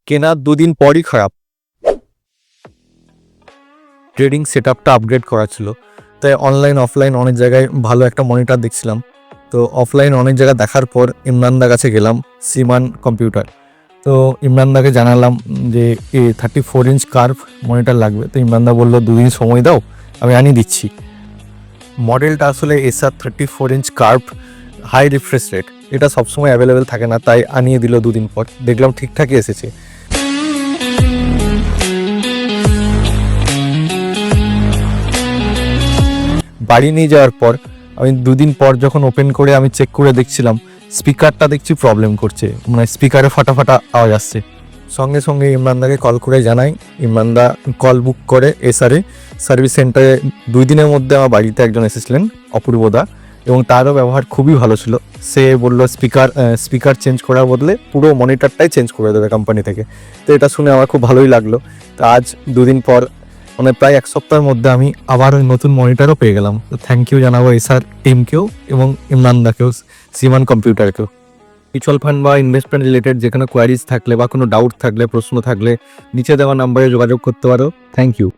কেনার 2 দিন পরই খারাপ। ট্রেডিং সেটআপটা আপগ্রেড করা ছিল, তাই অনলাইন অফলাইন অনেক জায়গায় ভালো একটা মনিটর দেখছিলাম। তো অফলাইন অনেক জায়গায় দেখার পর ইমরানদার কাছে গেলাম, সিমান কম্পিউটার। তো ইমরানদাকে জানালাম যে 34 ইঞ্চ কার্ভ মনিটর লাগবে। তো ইমরানদা বললো 2 দিন সময় দাও, আমি আনিয়ে দিচ্ছি। মডেলটা আসলে SR 34 inch curve high refresh rate, এটা সবসময় অ্যাভেলেবেল থাকে না, তাই আনিয়ে দিল 2 দিন পর। দেখলাম ঠিকঠাকই এসেছে। বাড়ি নিয়ে যাওয়ার পর আমি 2 দিন পর যখন ওপেন করে আমি চেক করে দেখছিলাম, স্পিকারটা দেখছি প্রবলেম করছে, মানে স্পিকারে ফাটা ফাটা আওয়াজ আসছে। সঙ্গে সঙ্গে ইমরানদাকে কল করে জানাই। ইমরানদা কল বুক করে এসআরে সার্ভিস সেন্টারে। 2 দিনের মধ্যে আমার বাড়িতে একজন এসেছিলেন, অপূর্বদা, এবং তারও ব্যবহার খুবই ভালো ছিল। সে বললো স্পিকার চেঞ্জ করার বদলে পুরো মনিটরটাই চেঞ্জ করে দেবে কোম্পানি থেকে। তো এটা শুনে আমার খুব ভালোই লাগলো। তো আজ 2 দিন পর, মানে প্রায় 1 সপ্তাহের মধ্যে আমি আবার ওই নতুন মনিটরও পেয়ে গেলাম। তো থ্যাংক ইউ জানাবো এসআর টিমকেও এবং ইমরানদাকেও, সিমান কম্পিউটারকেও। মিউচুয়াল ফান্ড বা ইনভেস্টমেন্ট রিলেটেড যে কোনো কোয়ারিজ থাকলে বা কোনো ডাউট থাকলে, প্রশ্ন থাকলে নিচে দেওয়া নাম্বারে যোগাযোগ করতে পারো। Thank you.